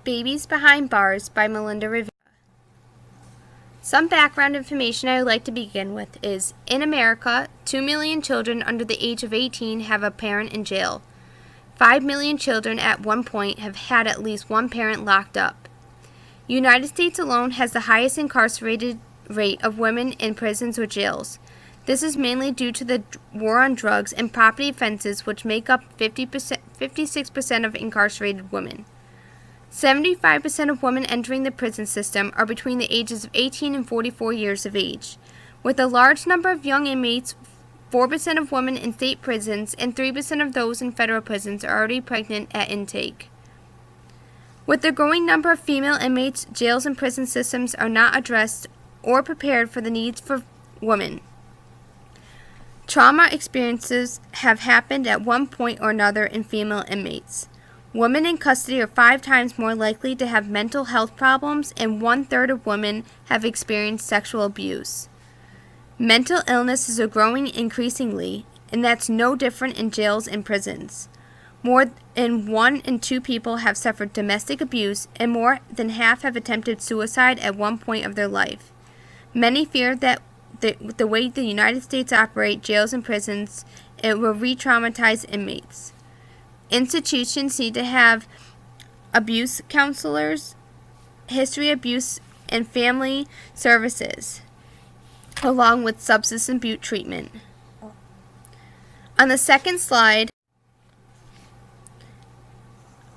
Babies Behind Bars by Melinda Rivera. Some background information I would like to begin with is, in America, 2 million children under the age of 18 have a parent in jail. 5 million children at one point have had at least one parent locked up. The United States alone has the highest incarcerated rate of women in prisons or jails. This is mainly due to the war on drugs and property offenses, which make up 56% of incarcerated women. 75% of women entering the prison system are between the ages of 18 and 44 years of age. With a large number of young inmates, 4% of women in state prisons and 3% of those in federal prisons are already pregnant at intake. With the growing number of female inmates, jails and prison systems are not addressed or prepared for the needs for women. Trauma experiences have happened at one point or another in female inmates. Women in custody are 5 times more likely to have mental health problems, and 1/3 of women have experienced sexual abuse. Mental illness is growing increasingly, and that's no different in jails and prisons. More than 1 in 2 people have suffered domestic abuse, and more than half have attempted suicide at one point of their life. Many fear that the way the United States operate jails and prisons, it will re-traumatize inmates. Institutions need to have abuse counselors, history abuse, and family services, along with substance abuse treatment. On the second slide,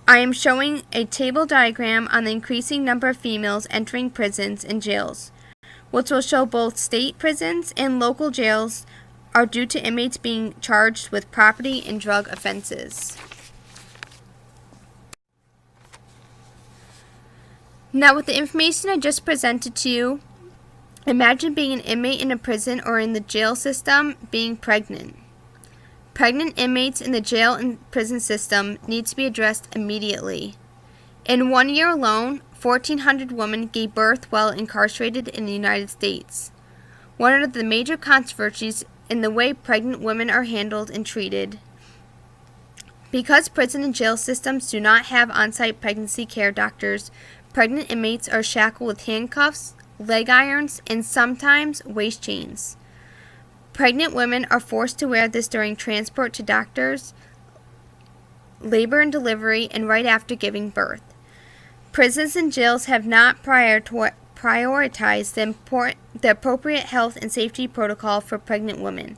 I am showing a table diagram on the increasing number of females entering prisons and jails, which will show both state prisons and local jails are due to inmates being charged with property and drug offenses. Now, with the information I just presented to you, imagine being an inmate in a prison or in the jail system being pregnant. Pregnant inmates in the jail and prison system need to be addressed immediately. In 1 year alone, 1,400 women gave birth while incarcerated in the United States. One of the major controversies in the way pregnant women are handled and treated. Because prison and jail systems do not have on-site pregnancy care doctors, pregnant inmates are shackled with handcuffs, leg irons, and sometimes waist chains. Pregnant women are forced to wear this during transport to doctors, labor and delivery, and right after giving birth. Prisons and jails have not prioritized the appropriate health and safety protocol for pregnant women.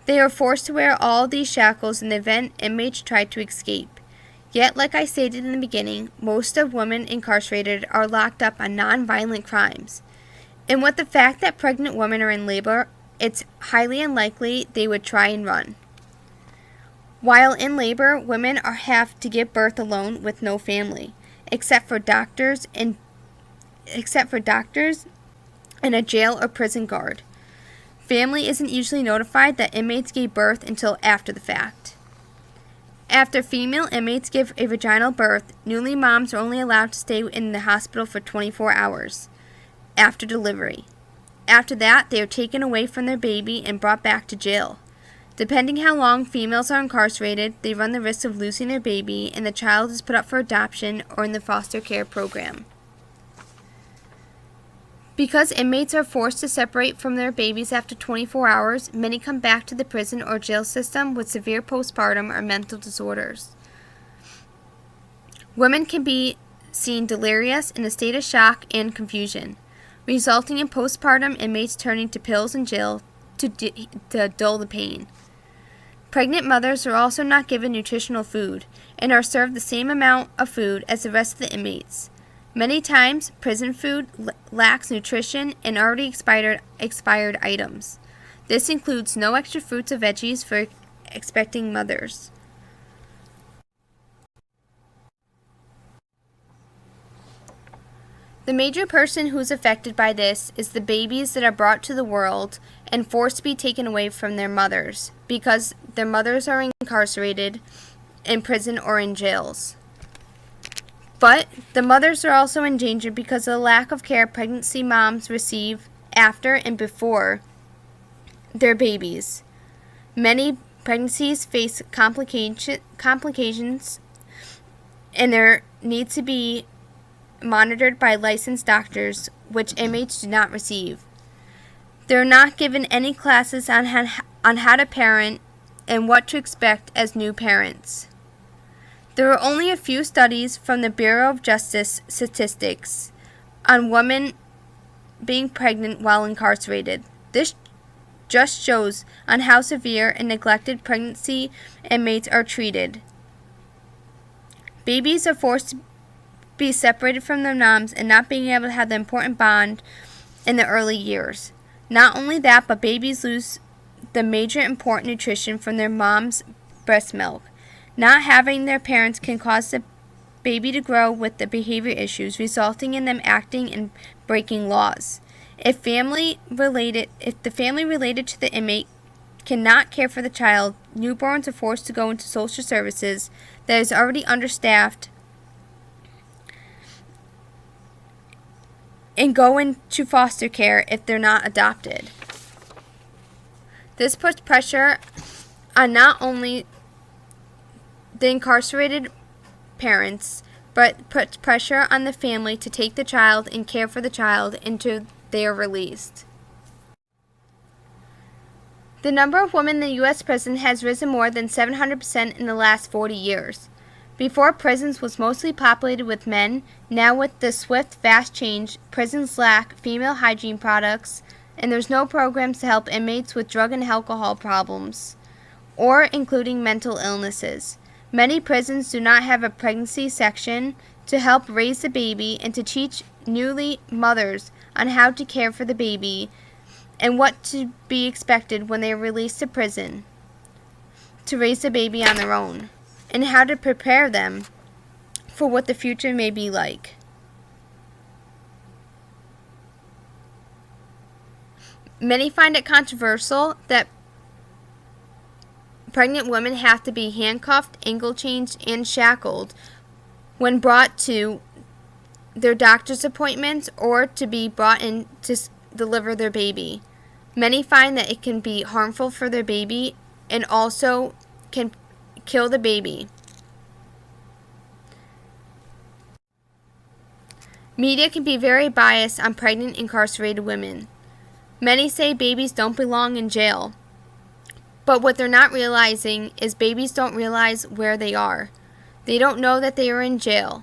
They are forced to wear all these shackles in the event inmates try to escape. Yet, like I stated in the beginning, most of women incarcerated are locked up on non-violent crimes. And with the fact that pregnant women are in labor, it's highly unlikely they would try and run. While in labor, women have to give birth alone with no family, except for doctors and a jail or prison guard. Family isn't usually notified that inmates gave birth until after the fact. After female inmates give a vaginal birth, newly moms are only allowed to stay in the hospital for 24 hours after delivery. After that, they are taken away from their baby and brought back to jail. Depending how long females are incarcerated, they run the risk of losing their baby, and the child is put up for adoption or in the foster care program. Because inmates are forced to separate from their babies after 24 hours, many come back to the prison or jail system with severe postpartum or mental disorders. Women can be seen delirious, in a state of shock and confusion, resulting in postpartum inmates turning to pills in jail to dull the pain. Pregnant mothers are also not given nutritional food and are served the same amount of food as the rest of the inmates. Many times, prison food lacks nutrition and already expired items. This includes no extra fruits or veggies for expecting mothers. The major person who is affected by this is the babies that are brought to the world and forced to be taken away from their mothers because their mothers are incarcerated in prison or in jails. But the mothers are also in danger because of the lack of care pregnancy moms receive after and before their babies. Many pregnancies face complications, and there needs to be monitored by licensed doctors, which inmates do not receive. They are not given any classes on how to parent and what to expect as new parents. There are only a few studies from the Bureau of Justice Statistics on women being pregnant while incarcerated. This just shows on how severe and neglected pregnancy inmates are treated. Babies are forced to be separated from their moms and not being able to have the important bond in the early years. Not only that, but babies lose the major important nutrition from their mom's breast milk. Not having their parents can cause the baby to grow with the behavior issues, resulting in them acting and breaking laws. If the family related to the inmate cannot care for the child, newborns are forced to go into social services that is already understaffed and go into foster care if they're not adopted. This puts pressure on not only the incarcerated parents, but puts pressure on the family to take the child and care for the child until they are released. The number of women in the U.S. prison has risen more than 700% in the last 40 years. Before, prisons was mostly populated with men. Now, with the swift, fast change, prisons lack female hygiene products, and there's no programs to help inmates with drug and alcohol problems, or including mental illnesses. Many prisons do not have a pregnancy section to help raise the baby and to teach newly mothers on how to care for the baby and what to be expected when they are released to prison to raise the baby on their own, and how to prepare them for what the future may be like. Many find it controversial that pregnant women have to be handcuffed, ankle chained, and shackled when brought to their doctor's appointments or to be brought in to deliver their baby. Many find that it can be harmful for their baby and also can kill the baby. Media can be very biased on pregnant incarcerated women. Many say babies don't belong in jail. But what they're not realizing is babies don't realize where they are. They don't know that they are in jail.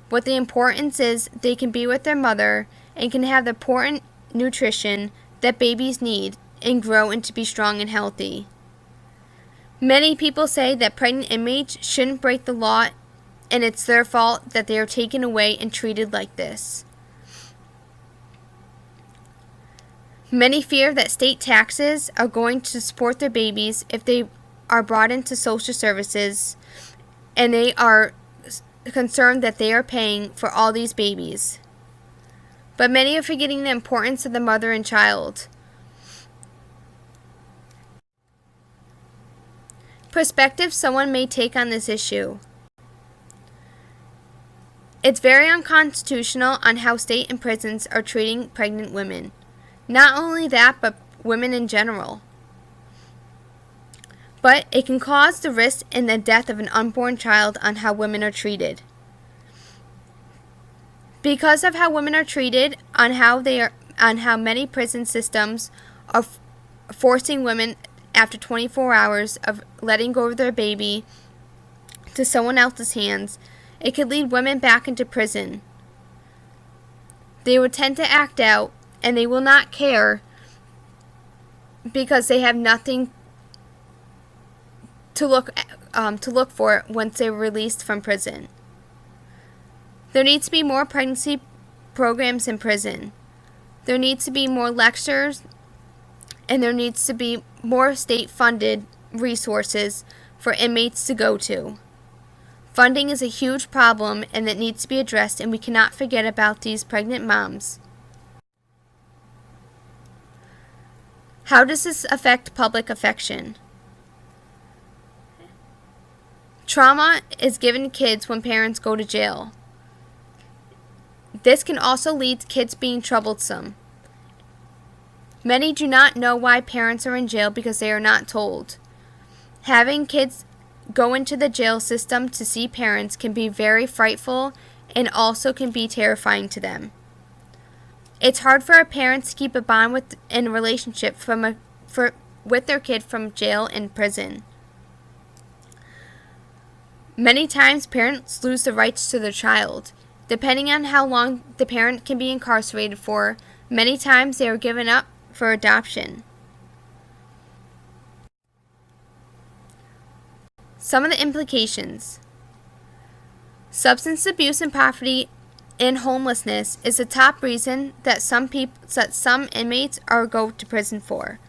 What the importance is, they can be with their mother and can have the important nutrition that babies need and grow and to be strong and healthy. Many people say that pregnant inmates shouldn't break the law and it's their fault that they are taken away and treated like this. Many fear that state taxes are going to support their babies if they are brought into social services, and they are concerned that they are paying for all these babies. But many are forgetting the importance of the mother and child. Perspective someone may take on this issue. It's very unconstitutional on how state and prisons are treating pregnant women. Not only that, but women in general. But it can cause the risk and the death of an unborn child on how women are treated. Because of how women are treated, on how many prison systems are forcing women after 24 hours of letting go of their baby to someone else's hands, it could lead women back into prison. They would tend to act out, and they will not care because they have nothing to look for once they're released from prison. There needs to be more pregnancy programs in prison. There needs to be more lectures, and there needs to be more state-funded resources for inmates to go to. Funding is a huge problem, and it needs to be addressed, and we cannot forget about these pregnant moms. How does this affect public affection? Trauma is given to kids when parents go to jail. This can also lead to kids being troublesome. Many do not know why parents are in jail because they are not told. Having kids go into the jail system to see parents can be very frightful and also can be terrifying to them. It's hard for our parents to keep a bond and relationship with their kid from jail and prison. Many times parents lose the rights to their child. Depending on how long the parent can be incarcerated for, many times they are given up for adoption. Some of the implications. Substance abuse and poverty and homelessness is the top reason that some inmates go to prison for.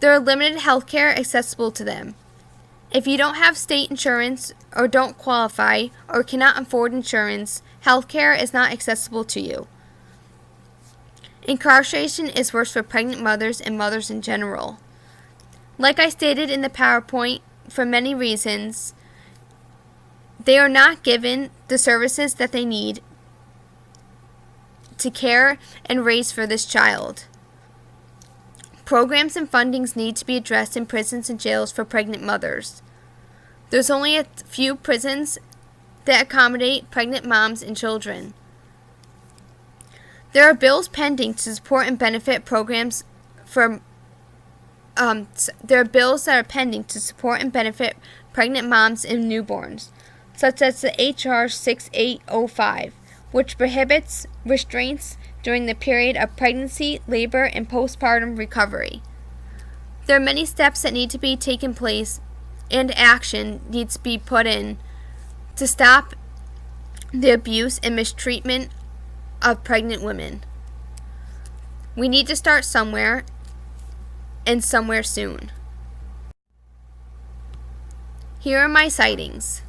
There are limited health care accessible to them. If you don't have state insurance or don't qualify or cannot afford insurance, health care is not accessible to you. Incarceration is worse for pregnant mothers and mothers in general. Like I stated in the PowerPoint, for many reasons, they are not given the services that they need to care and raise for this child. Programs and fundings need to be addressed in prisons and jails for pregnant mothers. There's only a few prisons that accommodate pregnant moms and children. There are bills pending to support and benefit programs there are bills that are pending to support and benefit pregnant moms and newborns, such as the H.R. 6805, which prohibits restraints during the period of pregnancy, labor, and postpartum recovery. There are many steps that need to be taken place and action needs to be put in to stop the abuse and mistreatment of pregnant women. We need to start somewhere and somewhere soon. Here are my sightings.